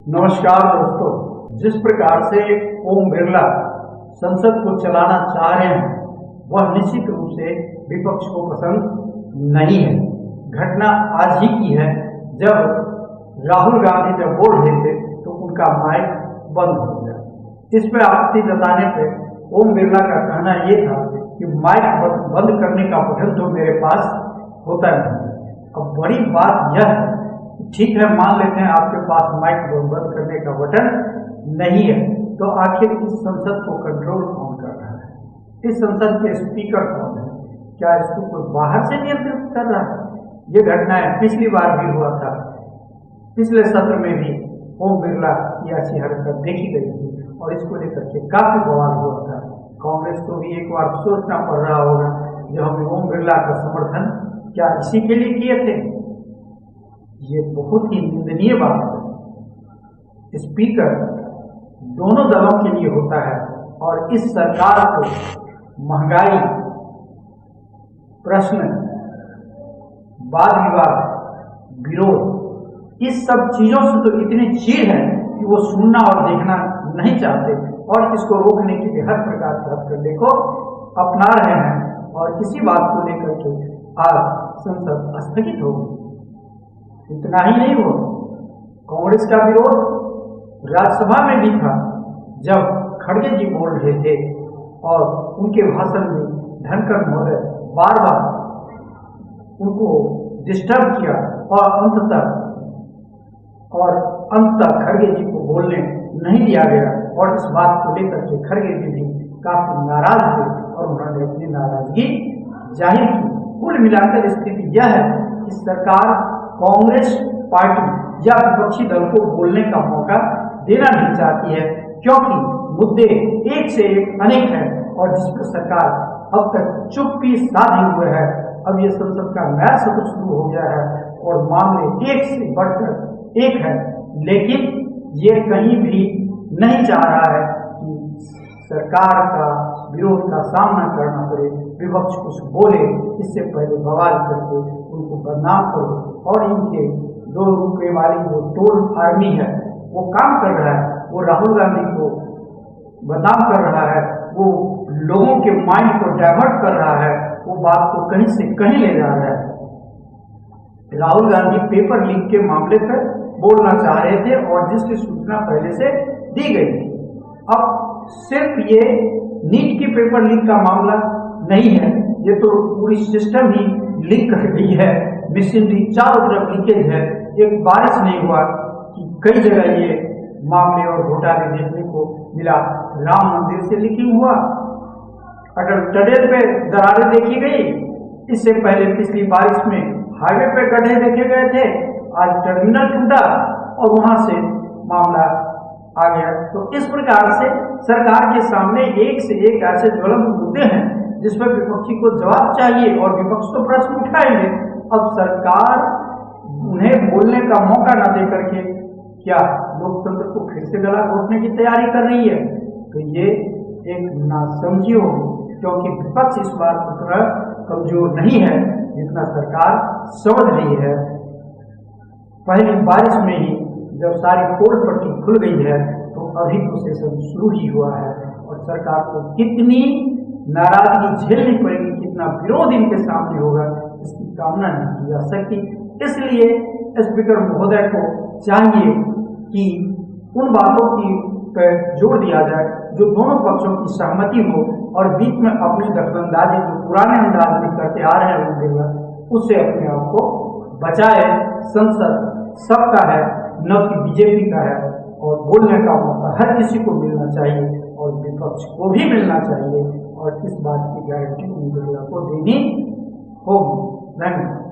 नमस्कार दोस्तों। जिस प्रकार से ओम बिरला संसद को चलाना चाह रहे हैं वह निश्चित रूप से विपक्ष को पसंद नहीं है। घटना आज ही की है जब राहुल गांधी जब बोल रहे थे तो उनका माइक बंद हो गया। इस पर आपत्ति जताने पर ओम बिरला का कहना यह था कि माइक बंद करने का बटन तो मेरे पास होता नहीं। अब बड़ी बात यह है, ठीक है मान लेते हैं आपके पास माइक बंद करने का बटन नहीं है, तो आखिर इस संसद को कंट्रोल कौन कर रहा है? इस संसद के स्पीकर कौन है? क्या इसको कोई बाहर से नियंत्रित कर रहा है? ये घटनाएं पिछली बार भी हुआ था, पिछले सत्र में भी ओम बिरला की ऐसी हरकत देखी गई थी और इसको लेकर के काफी बवाल हुआ था। कांग्रेस को भी एक बार सोचना पड़ रहा होगा जो हमने ओम बिरला का समर्थन क्या इसी के लिए किए थे। ये बहुत ही निंदनीय बात है। स्पीकर दोनों दलों के लिए होता है और इस सरकार को महंगाई, प्रश्न, वाद विवाद, विरोध, इस सब चीजों से तो इतनी चीड़ है कि वो सुनना और देखना नहीं चाहते और इसको रोकने के लिए हर प्रकार के हथकंडे को अपना रहे हैं। और इसी बात को लेकर के आज संसद स्थगित हो गई। इतना ही नहीं हुआ, कांग्रेस का विरोध राज्यसभा में भी था जब खड़गे जी बोल रहे थे और उनके भाषण में धनखड़ महोदय बार बार उनको डिस्टर्ब किया और अंततः खड़गे जी को बोलने नहीं दिया गया और इस बात को लेकर के खड़गे जी भी काफी नाराज थे और उन्होंने अपनी नाराजगी जाहिर की। कुल मिलाकर स्थिति यह है कि सरकार कांग्रेस पार्टी या विपक्षी दल को बोलने का मौका देना नहीं चाहती है, क्योंकि मुद्दे एक से एक अनेक हैं और जिस पर सरकार अब तक चुप्पी साधे हुए है। अब ये संसद का नया सत्र शुरू हो गया है और मामले एक से बढ़कर एक है, लेकिन ये कहीं भी नहीं चाह रहा है कि सरकार का विरोध का सामना करना पड़े, विपक्ष कुछ बोले, इससे पहले बवाल करके उनको बदनाम करो। और इनके 2 रुपए वाली जो टोल आर्मी है वो काम कर रहा है, वो राहुल गांधी को बदनाम कर रहा है, वो लोगों के माइंड को डाइवर्ट कर रहा है, वो बात को कहीं से कहीं ले जा रहा है। राहुल गांधी पेपर लीक के मामले पर बोलना चाह रहे थे और जिसकी सूचना पहले से दी गई थी। अब सिर्फ ये नीट की पेपर लीक का मामला नहीं है, ये तो पूरी सिस्टम ही लीक कर गई है। मशीनरी चारों तरफ लीकेज है। एक बारिश नहीं हुआ कि कई जगह ये मामले और घोटाले देखने को मिला। राम मंदिर से लीकिंग हुआ, अटल टनल पे दरारें देखी गई, इससे पहले पिछली बारिश में हाईवे पे गड्ढे देखे गए थे, आज टर्मिनल टूटा और वहां से मामला आ गया। तो इस प्रकार से सरकार के सामने एक से एक ऐसे ज्वलंत मुद्दे हैं जिस पर विपक्षी को जवाब चाहिए और विपक्ष तो प्रश्न उठाएंगे। अब सरकार उन्हें बोलने का मौका न दे करके क्या लोकतंत्र को फिर से गला घोटने की तैयारी कर रही है, तो ये एक नासमझी होगी, क्योंकि विपक्ष इस बार उतना कमजोर नहीं है जितना सरकार समझ रही है। पहली बारिश में ही जब सारी पोल पट्टी खुल गई है तो अभी तो सेशन शुरू ही हुआ है और सरकार को कितनी नाराजगी झेलनी पड़ेगी, कितना विरोध इनके सामने होगा, इसकी कामना नहीं की जा सकती। इसलिए स्पीकर महोदय को चाहिए कि उन बातों की पर जोर दिया जाए जो दोनों पक्षों की सहमति हो और बीच में अपनी दखलंदाजी जो पुराने अंदाज में करते आ रहे हैं उससे अपने आप को बचाए। संसद सबका है, न कि बीजेपी का है, और बोलने का मौका हर किसी को मिलना चाहिए और विपक्ष को भी मिलना चाहिए और इस बात की गारंटी ओम बिरला को देनी होगी। धन्यवाद।